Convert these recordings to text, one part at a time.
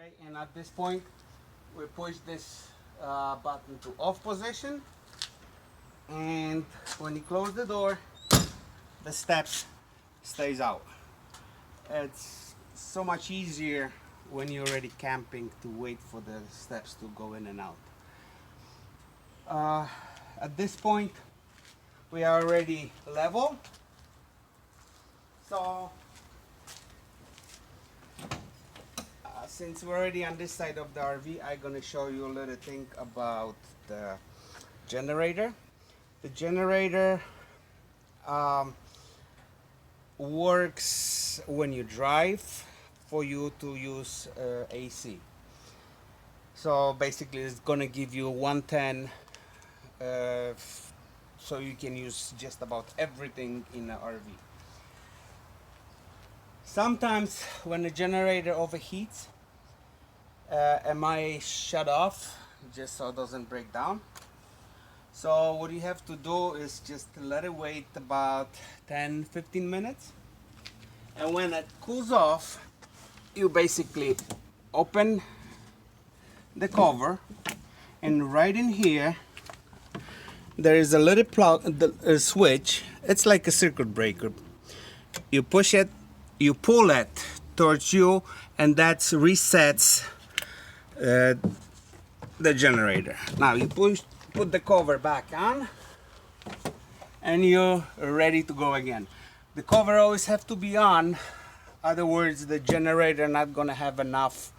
Okay, and at this point we push this button to off position, and when you close the door the steps stays out. It's so much easier when you're already camping to wait for the steps to go in and out. At this point we are already level, so since we're already on this side of the RV, I'm gonna show you a little thing about the generator. The generator works when you drive for you to use AC. So basically it's gonna give you 110 so you can use just about everything in an RV. Sometimes when the generator overheats, it might shut off just so it doesn't break down. So what you have to do is just let it wait about 10-15 minutes, and when it cools off you basically open the cover, and right in here there is a little plug, a switch. It's like a circuit breaker. You push it, you pull it towards you, and that resets the generator. Now you put the cover back on and you're ready to go again. The cover always have to be on, other words the generator not gonna have enough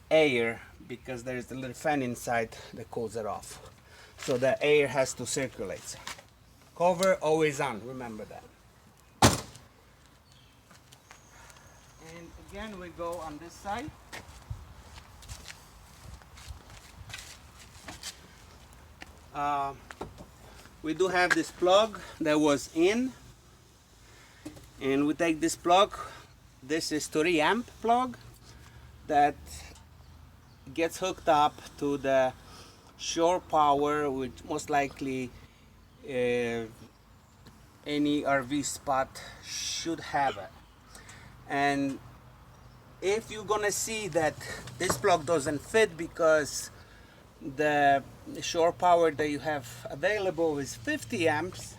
air because there's a little fan inside that cools it off. So the air has to circulate. Cover always on, remember that. And again we go on this side. We do have this plug that was in, and we take this plug. This is 30 amp plug that gets hooked up to the shore power, which most likely any RV spot should have it. And if you're gonna see that this plug doesn't fit because the shore power that you have available is 50 amps,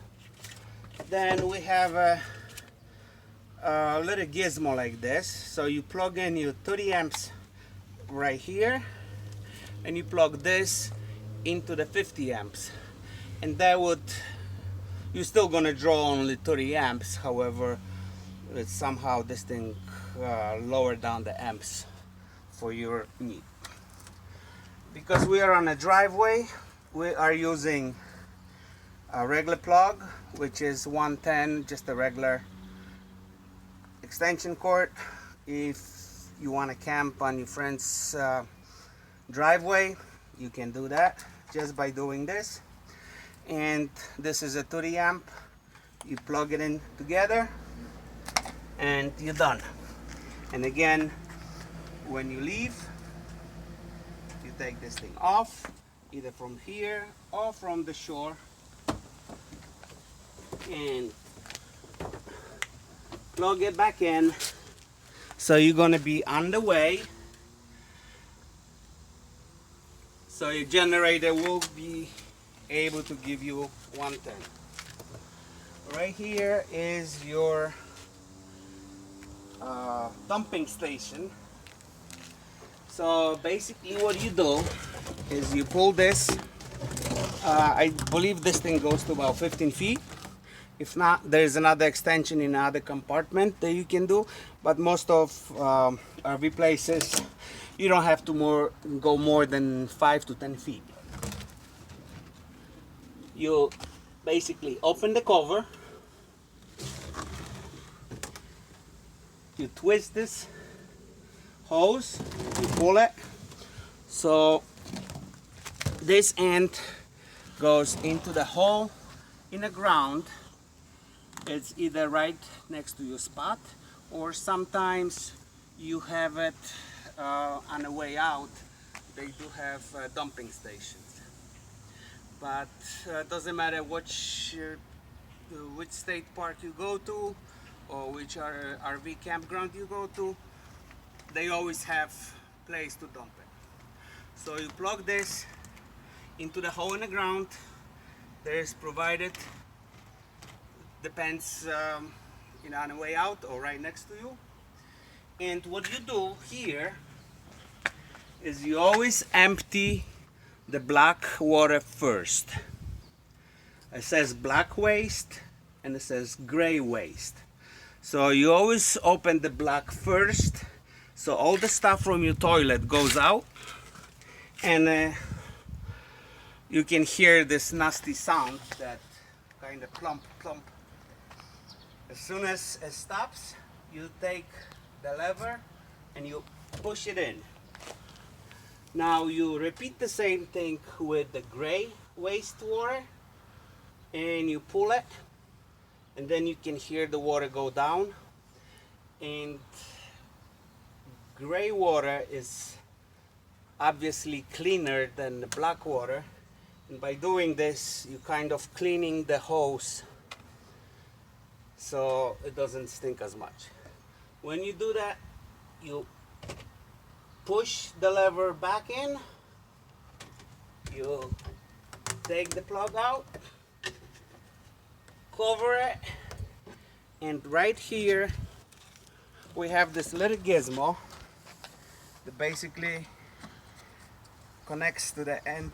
then we have a little gizmo like this. So you plug in your 30 amps right here, and you plug this into the 50 amps, and that would, you're still gonna draw only 30 amps. However, it's somehow this thing lower down the amps for your need. Because we are on a driveway, we are using a regular plug, which is 110, just a regular extension cord. If you want to camp on your friend's driveway, you can do that just by doing this. And this is a 30 amp. You plug it in together and you're done. And again, when you leave, you take this thing off, either from here or from the shore, and plug it back in. So you're gonna be on the way. So your generator will be able to give you 110. Right here is your dumping station. So basically what you do is you pull this. I believe this thing goes to about 15 feet. If not, there's another extension in another compartment that you can do. But most of RV places, you don't have to go more than 5 to 10 feet. You basically open the cover. You twist this hose, you pull it, so this end goes into the hole in the ground. It's either right next to your spot, or sometimes you have it on the way out. They do have dumping stations, but doesn't matter which state park you go to or which RV campground you go to, they always have place to dump it. So you plug this into the hole in the ground. There is provided, depends on the way out or right next to you. And what you do here is you always empty the black water first. It says black waste and it says gray waste. So you always open the black first, so all the stuff from your toilet goes out, and you can hear this nasty sound, that kind of plump plump. As soon as it stops, you take the lever and you push it in. Now you repeat the same thing with the gray wastewater, and you pull it, and then you can hear the water go down. And gray water is obviously cleaner than the black water, and by doing this you kind of cleaning the hose so it doesn't stink as much. When you do that, you push the lever back in, you take the plug out, cover it, and right here we have this little gizmo that basically connects to the end,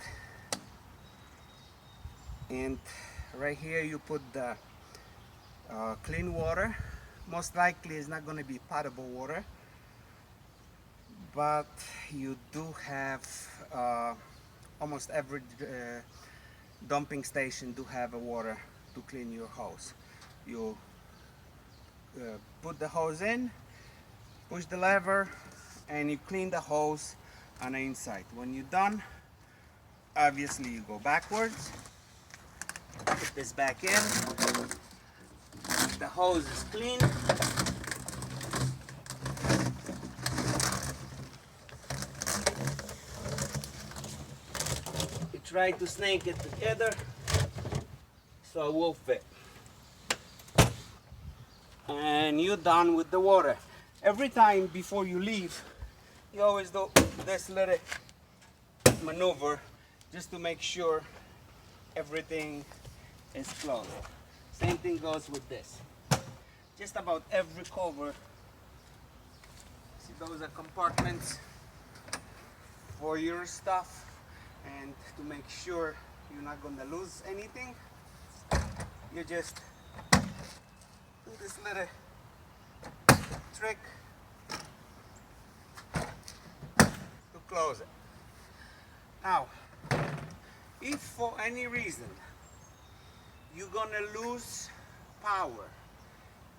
and right here you put the clean water. Most likely it's not going to be potable water, but you do have almost every dumping station do have a water to clean your hose. You put the hose in, push the lever, and you clean the hose on the inside. When you're done, obviously you go backwards, put this back in, the hose is clean. You try to snake it together so it will fit. And you're done with the water. Every time before you leave, you always do this little maneuver just to make sure everything is closed. Same thing goes with this. Just about every cover, see, those are compartments for your stuff, and to make sure you're not going to lose anything, you just do this little trick to close it. Now, if for any reason you're gonna lose power,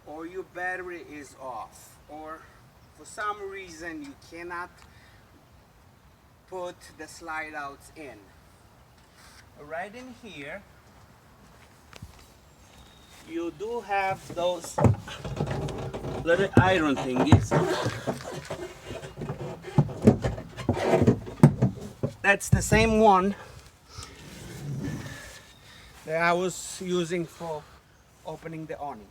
or your battery is off, or for some reason you cannot put the slide outs in, right in here you do have those little iron thingies. That's the same one that I was using for opening the awning.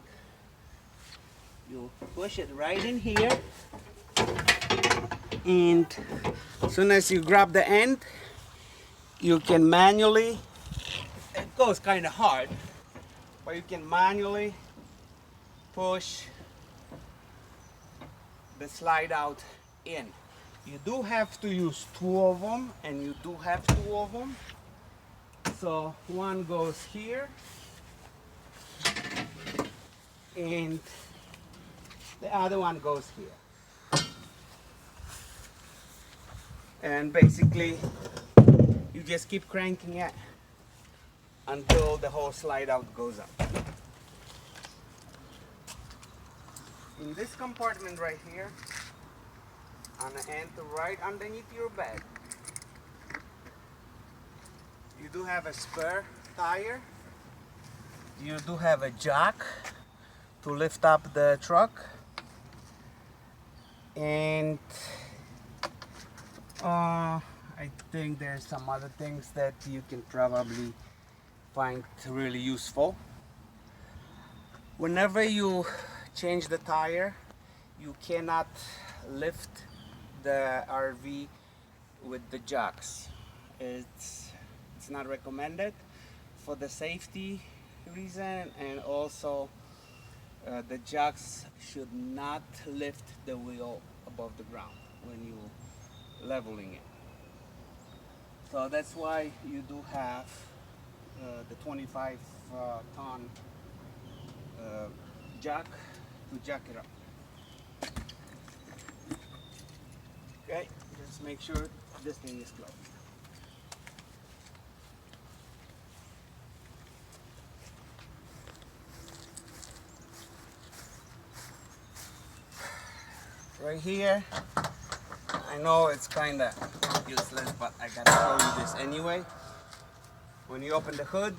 You push it right in here, and as soon as you grab the end, you can manually, it goes kind of hard, but you can manually push the slide out in. You do have to use two of them, and you do have two of them. So one goes here, and the other one goes here. And basically, you just keep cranking it until the whole slide out goes up. In this compartment right here, on the end right underneath your bed, you do have a spare tire. You do have a jack to lift up the truck, and I think there's some other things that you can probably find really useful. Whenever you change the tire, you cannot lift the RV with the jacks. It's not recommended for the safety reason, and also the jacks should not lift the wheel above the ground when you leveling it. So that's why you do have the 25 ton jack to jack it up. Okay, just make sure this thing is closed. Right here, I know it's kind of useless, but I gotta show you this anyway. When you open the hood,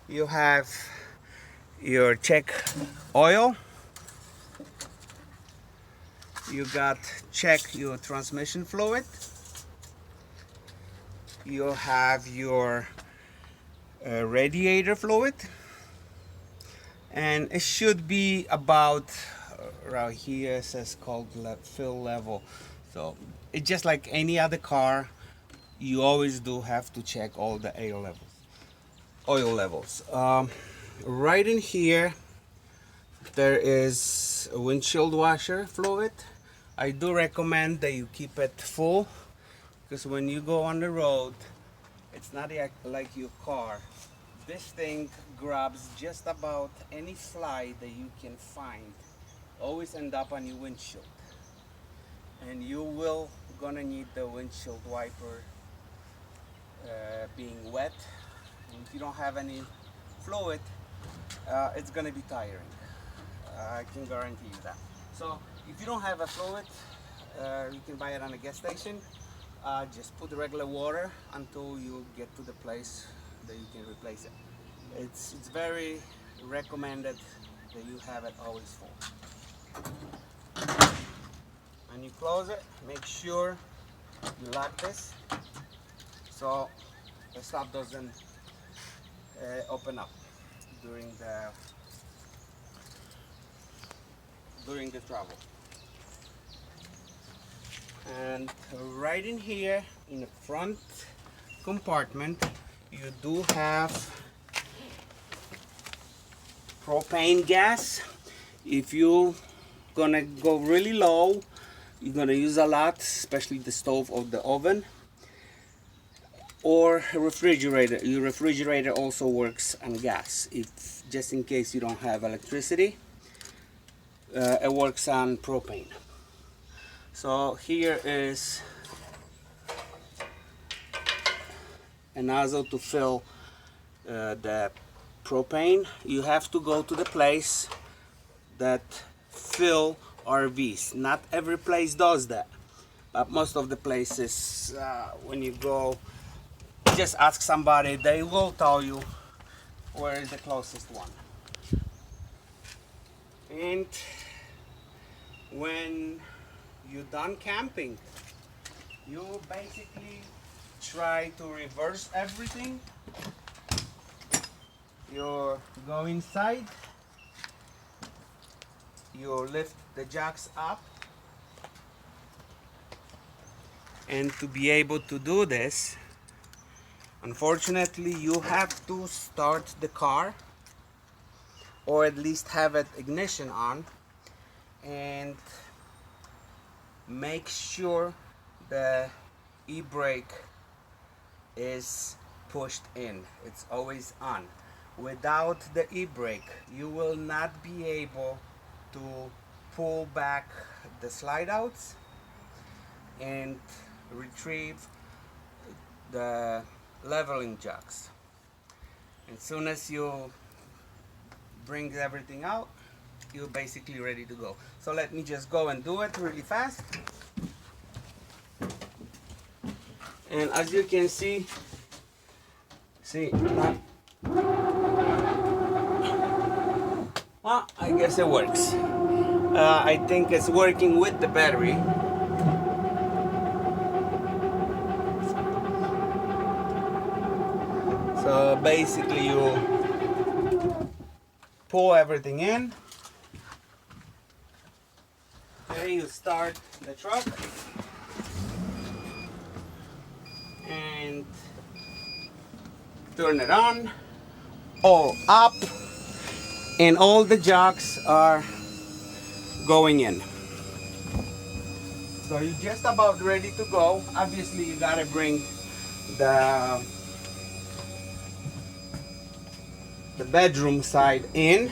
you have your check oil. You got check your transmission fluid. You have your radiator fluid, and it should be about right here. It says called fill level. So it's just like any other car. You always do have to check all the oil levels. Right in here, there is a windshield washer fluid. I do recommend that you keep it full, because when you go on the road, it's not like your car. This thing grabs just about any fly that you can find. Always end up on your windshield, and you will gonna need the windshield wiper being wet. And if you don't have any fluid, it's gonna be tiring. I can guarantee you that. So if you don't have a fluid, you can buy it on a gas station. Just put the regular water until you get to the place that you can replace it. It's very recommended that you have it always full. When you close it, make sure you lock this so the stop doesn't open up during the travel. And right in here in the front compartment, you do have propane gas. If you gonna go really low, you're gonna use a lot, especially the stove or the oven or refrigerator. Your refrigerator also works on gas, if just in case you don't have electricity. It works on propane. So here is a nozzle to fill the propane. You have to go to the place that fill RVs. Not every place does that, but most of the places, when you go, just ask somebody, they will tell you where is the closest one. And when you're done camping, you basically try to reverse everything. You go inside, you lift the jacks up, and to be able to do this, unfortunately you have to start the car, or at least have it ignition on, and make sure the e-brake is pushed in. It's always on. Without the e-brake, you will not be able to pull back the slide outs and retrieve the leveling jacks. As soon as you bring everything out, you're basically ready to go. So let me just go and do it really fast. And as you can see, well, I guess it works. I think it's working with the battery. So basically you pull everything in. Okay, you start the truck. turn it on, all up, and all the jacks are going in. So you're just about ready to go. Obviously you gotta bring the bedroom side in,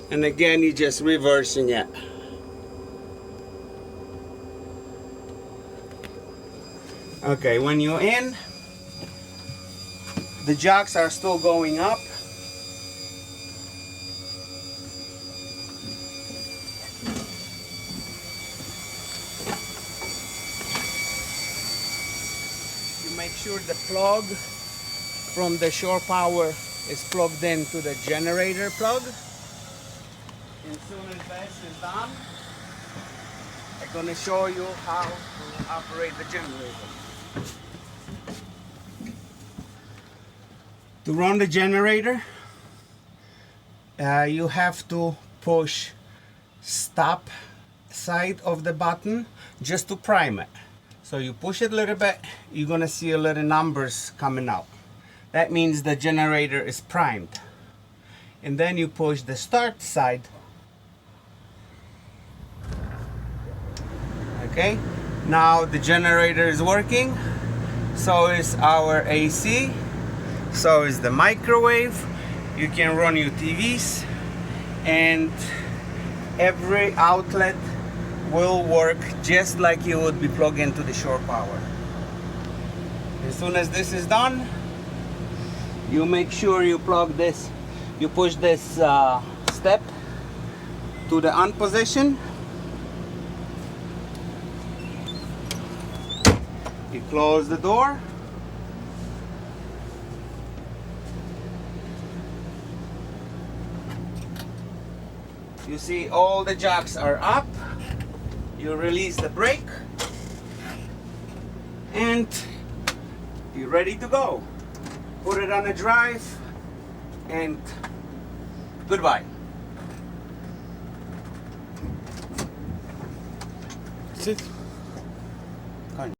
and again you're just reversing it. Okay, when you're in, the jacks are still going up. You make sure the plug from the shore power is plugged into the generator plug. As soon as this is done, I'm going to show you how to operate the generator. To run the generator, you have to push stop side of the button just to prime it. So you push it a little bit, you're gonna see a little numbers coming out. That means the generator is primed. And then you push the start side. Okay, now the generator is working, so is our AC. So is the microwave. You can run your TVs, and every outlet will work just like you would be plugged into the shore power. As soon as this is done, you make sure you plug this, you push this step to the on position. You close the door. You see all the jacks are up. You release the brake and you're ready to go. Put it on a drive and goodbye. That's it.